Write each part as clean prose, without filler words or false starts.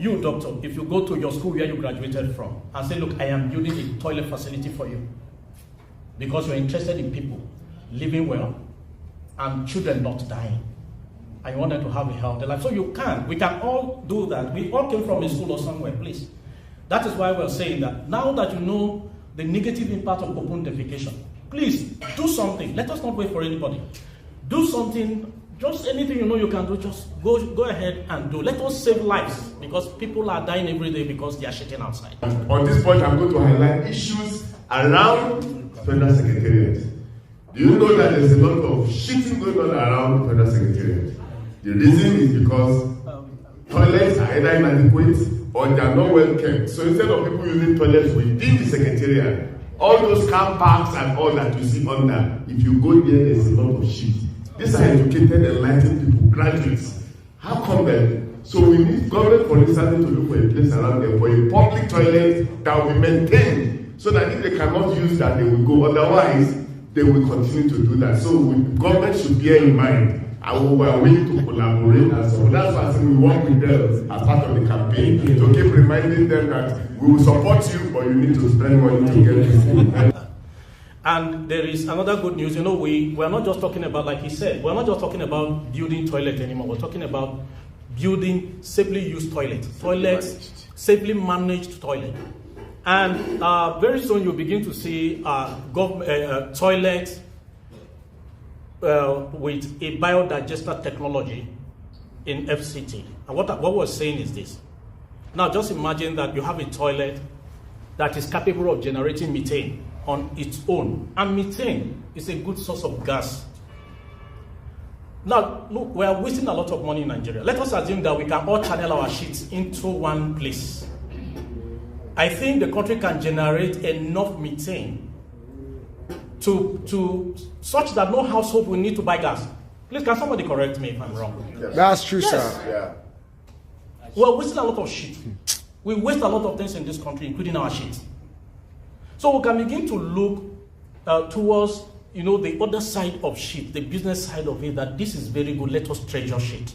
you, doctor, if you go to your school where you graduated from and say, look, I am building a toilet facility for you because you're interested in people living well and children not dying, and you want them to have a healthy life. So we can all do that. We all came from a school or somewhere, please. That is why we're saying that now that you know the negative impact of open defecation, please do something. Let us not wait for anybody. Do something, just anything you know you can do, just go ahead and do. Let us save lives, because people are dying every day because they are shitting outside. On this point, I'm going to highlight issues around Federal Secretariat. Do you know that there's a lot of shitting going on around Federal Secretariat? The reason is because toilets are either inadequate or they are not well kept. So instead of people using toilets within the Secretariat, all those car parks and all that you see under, if you go there, there's a lot of shit. These are educated, enlightened people, graduates. How come then? So we need government, for instance, to look for a place around there for a public toilet that will be maintained, so that if they cannot use that, they will go. Otherwise, they will continue to do that. So government should bear in mind, and we are willing to collaborate and so that's why we work with them as part of the campaign to keep reminding them that we will support you, but you need to spend money to get this. And there is another good news. You know, we are not just talking about, like he said, we're not just talking about building toilet anymore. We're talking about building safely used toilets, safely managed toilet. And very soon you'll begin to see toilets with a biodigester technology in FCT. And what we're saying is this. Now just imagine that you have a toilet that is capable of generating methane on its own. And methane is a good source of gas. Now, look, we are wasting a lot of money in Nigeria. Let us assume that we can all channel our shits into one place. I think the country can generate enough methane to such that no household will need to buy gas. Please, can somebody correct me if I'm wrong? Yes. That's true, yes. Sir. Yeah. We're wasting a lot of shit. We waste a lot of things in this country, including our shit. So we can begin to look towards, you know, the other side of shit, the business side of it, that this is very good. Let us treasure shit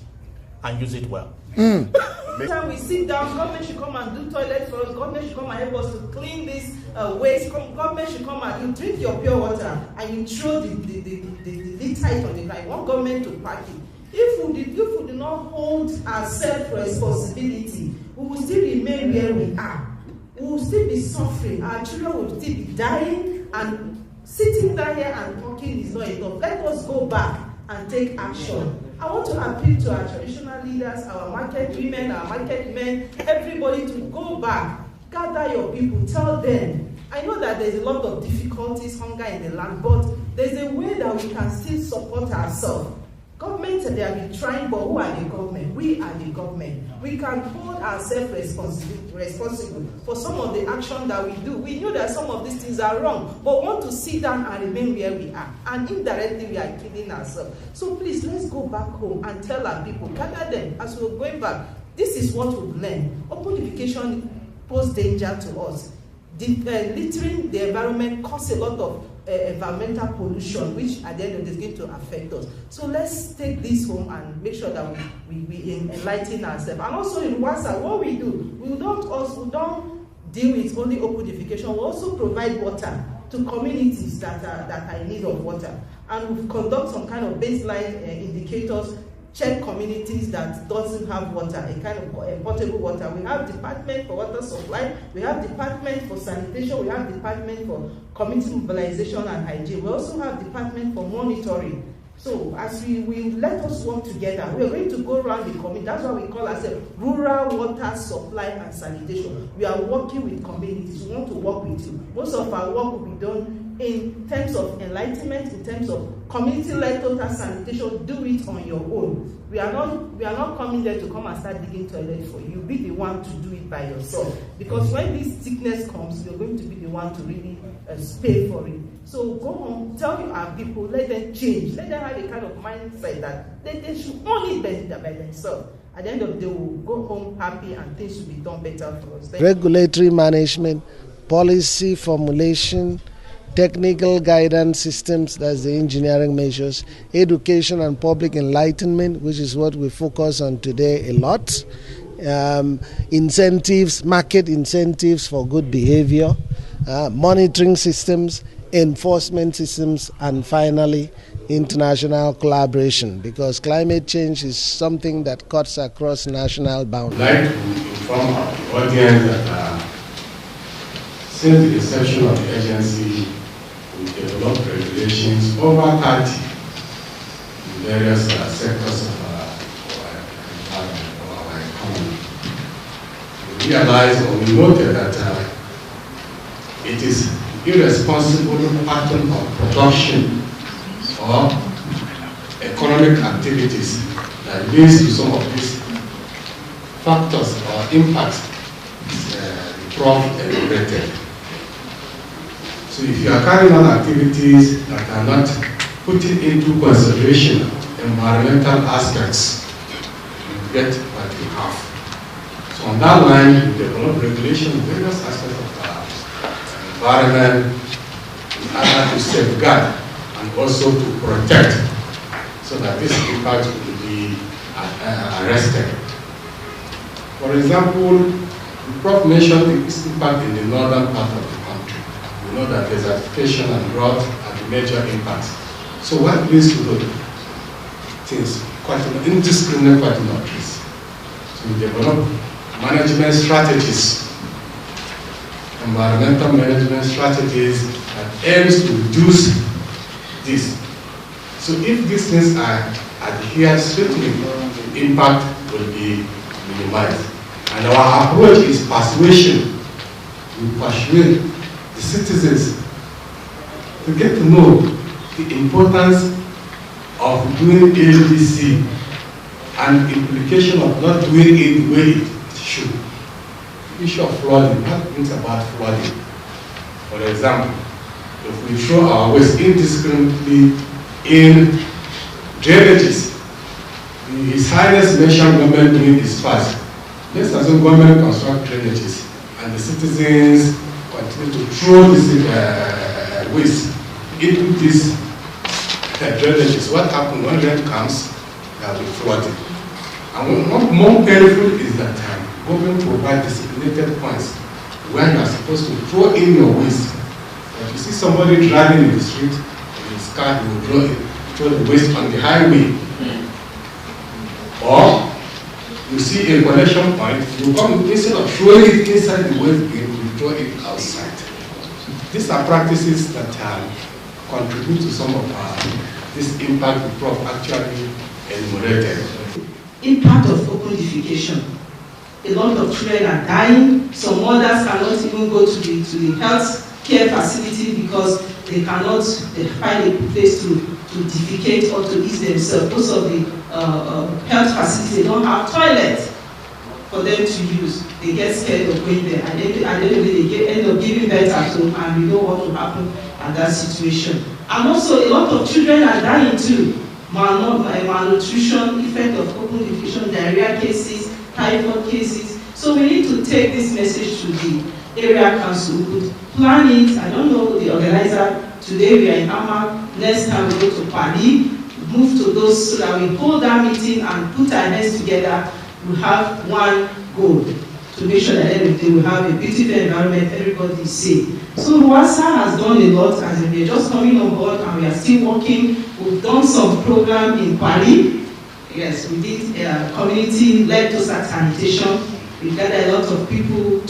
and use it well. Every time we sit down, government should come and do toilet for us. Government should come and help us to clean this waste. Government should come and you drink your pure water and you throw the liter on the ground. You want government to pack it. If we do not hold ourselves responsibility, we will still remain where we are. We will still be suffering. Our children will still be dying, and sitting down here and talking is not enough. Let us go back and take action. I want to appeal to our traditional leaders, our market women, our market men, everybody to go back, gather your people, tell them. I know that there's a lot of difficulties, hunger in the land, but there's a way that we can still support ourselves. Government, they have been trying, but who are the government? We are the government. We can hold ourselves responsible for some of the action that we do. We know that some of these things are wrong, but we want to sit down and remain where we are. And indirectly, we are killing ourselves. So please, let's go back home and tell our people, gather them as we're going back. This is what we've learned. Open defecation poses danger to us. Littering the environment causes a lot of environmental pollution, which at the end of the day is going to affect us. So let's take this home and make sure that we enlighten ourselves. And also in WhatsApp, what we do, we don't deal with only open defecation. We also provide water to communities that are in need of water. And we conduct some kind of baseline indicators, check communities that doesn't have water, a kind of potable water. We have department for water supply, we have department for sanitation, we have department for community mobilization and hygiene. We also have department for monitoring. So as we let us work together, we are going to go around the community. That's why we call ourselves rural water supply and sanitation. We are working with communities. We want to work with you. Most of our work will be done in terms of enlightenment, in terms of community-led total sanitation. Do it on your own. We are not coming there to come and start digging toilets for you. Be the one to do it by yourself. Because when this sickness comes, you're going to be the one to really pay for it. So go home, tell our people, let them change. Let them have a kind of mindset that they should only benefit by themselves. At the end of the day, we'll go home happy and things will be done better for us. Regulatory management, policy formulation, technical guidance systems, that's the engineering measures, education and public enlightenment, which is what we focus on today a lot. incentives, market incentives for good behavior, monitoring systems, enforcement systems, and finally, international collaboration, because climate change is something that cuts across national boundaries. I'd like to inform our audience that since the inception of the agency, we developed regulations over 30 in various sectors of our economy. We realized, or we noted that it is irresponsible pattern of production or economic activities that leads to some of these factors or impacts the Prof enumerated. So if you are carrying on activities that are not putting into consideration environmental aspects, you get what you have. So on that line, we develop regulation in various aspects of our environment in order to safeguard and also to protect, so that this impact will be arrested. For example, the Prof mentioned this impact in the northern part of the country. We know that desertification and drought are the major impacts. So what leads to those things? Quite indiscriminate trees. So we develop management strategies, environmental management strategies that aims to reduce this. So if these things are adhered strictly, the impact will be minimized. And our approach is persuasion. We persuade the citizens to get to know the importance of doing ABC and implication of not doing it the way it should. The issue of flooding, what things about flooding? For example, if we throw our waste indiscriminately in drainages, His Highness mentioned government doing its part. Let's assume government construct drainages and the citizens continue to throw this waste into these drainages. What happens when rain comes? There will be flooding. And what more painful is that government provide designated points where you are supposed to throw in your waste. If you see somebody driving in the street in his car, he will throw the waste on the highway. Or you see a collection point, you come, instead of throwing it inside the waste bin, you throw it outside. These are practices that contribute to some of this impact the Prof actually enumerated. Impact of open defecation. A lot of children are dying. Some mothers cannot even go to the health care facility because they cannot find a place to defecate or to ease themselves. Most of the health facilities, they don't have toilets for them to use. They get scared of going there, and then at the end of the day, they end up giving birth at home, and we know what will happen at that situation. And also, a lot of children are dying too. Malnutrition, effect of open defecation, diarrhea cases, typhoid cases. So we need to take this message to the area council. We could plan it. I don't know the organizer. Today we are in Ama. Next time we go to Pali. Move to those so that we hold that meeting and put our heads together. We have one goal to make sure that everything we have a beautiful environment. Everybody is safe. So Rwasa has done a lot, as we are just coming on board and we are still working. We've done some program in Pali. Yes, we did community-led sanitation. We gathered a lot of people,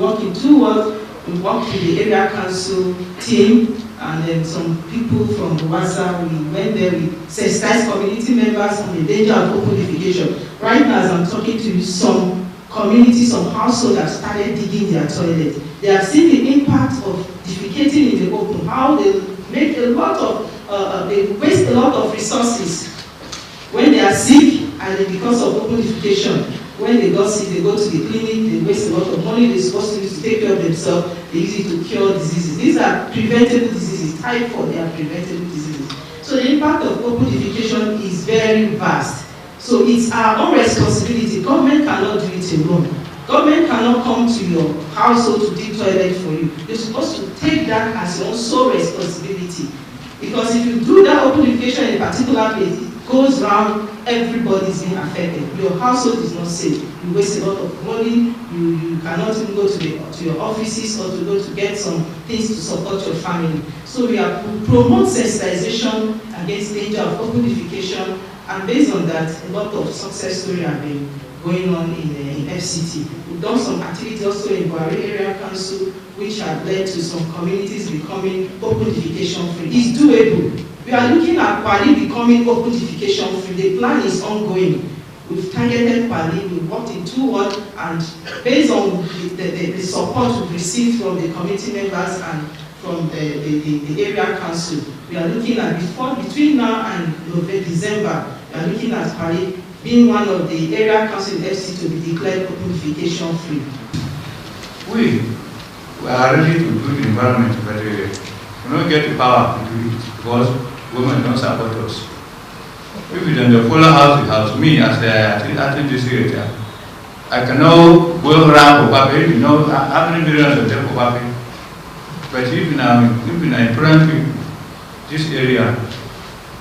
working towards. We worked with the area council team and then some people from Rwasa. We went there, we sensitized community members on the danger of open defecation. Right now, as I'm talking to you, some communities, some households have started digging their toilet. They have seen the impact of defecating in the open, how they make a lot of, they waste a lot of resources. When they are sick, and because of open defecation, when they got sick, they go to the clinic, they waste a lot of money they're supposed to use to take care of themselves, they use it to cure diseases. These are preventable diseases, typhoid, they are preventable diseases. So the impact of open defecation is very vast. So it's our own responsibility. Government cannot do it alone. Government cannot come to your household to dig toilet for you. You're supposed to take that as your own sole responsibility. Because if you do that open defecation in a particular place, it goes round everybody's being affected. Your household is not safe. You waste a lot of money. You cannot even go to your offices or to go to get some things to support your family. So we promote sensitization against danger of open defecation, and based on that, a lot of success stories have been going on in FCT. We've done some activities also in Buhari Area Council, which have led to some communities becoming open defecation free. It's doable. We are looking at Pali becoming open defecation free. The plan is ongoing. We've targeted Pali, we've worked in 2 wards, and based on the support we've received from the community members and from the area council, we are looking at between now and December, we are looking at Pali being one of the area council in FC to be declared open defecation free. We are ready to do the environment, but we don't get the power to do it because women don't support us. If we don't follow house, me as the athlete district, I cannot go around for Papi, you know, how many millions of them for Papi. But if in a primary, this area,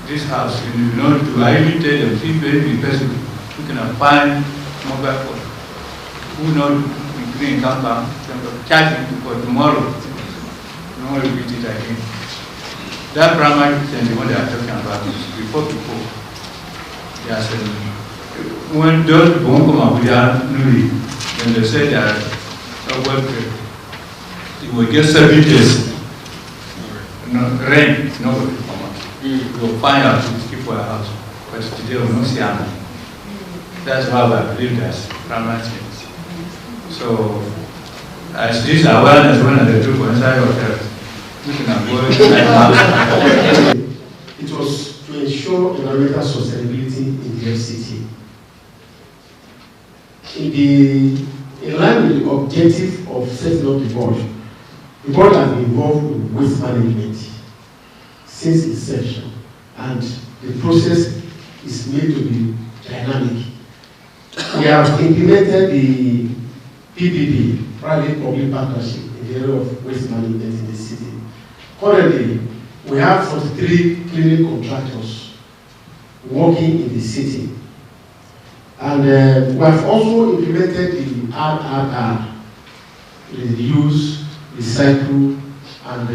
this house, you know, to highly tell them, see very person who can find mobile phone, who know the green compound, charging for tomorrow. No repeat it again. That primary and the one they are talking about is before. Yes, when those won't come up with their newly, when they say that you will get 7 days, rain, nobody will come out. You will find out these people are out, but today we don't see them. That's how I believe that's primary things. So, as this awareness when they do for inside hotels, we can avoid that. It was to ensure environmental sustainability in the FCT. In line with the objective of setting up the board has been involved in waste management since inception, and the process is made to be dynamic. We have implemented the PPP, private-public partnership, in the area of waste management in the city. Currently, we have 43 cleaning contractors working in the city. And we have also implemented the RRR, reduce, recycle, and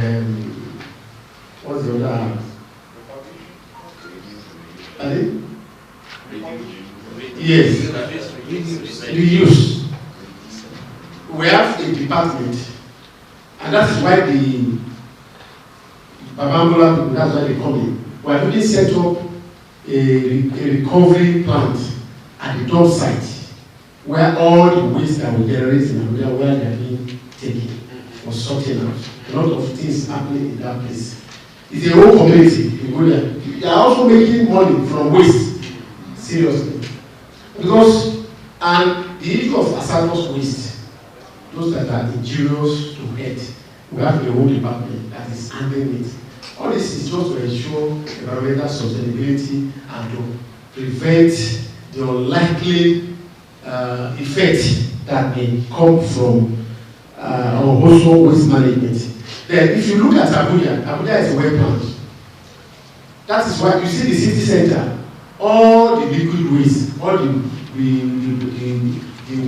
what's the other? Yes, reuse. We have a department, and that is why the Babambola people, that's why they come in. We are really set up a recovery plant at the dump site where all the waste that we generate in Abuja, where they are being taken for sorting out. A lot of things happening in that place. It's a whole community. You go there. They are also making money from waste. Seriously. Because, and the issue of hazardous waste, those that are injurious to health, we have a whole department that is handling it. All this is just to ensure environmental sustainability and to prevent the unlikely effect that may come from also waste management. Then, if you look at Abuja, Abuja is a wet plant. That is why you see the city center, all the liquid waste, all the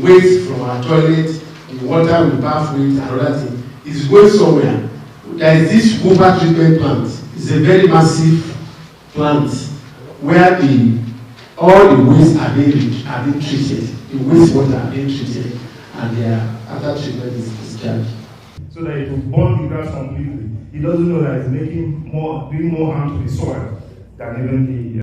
waste from our toilet, the water we bath with, and other thing, is going somewhere. There is this water treatment plant. It's a very massive plant where all the waste are being treated. The wastewater are being treated, and after treatment is discharged. So that it will burn the grass completely. It doesn't know that it's doing more harm to the soil than even the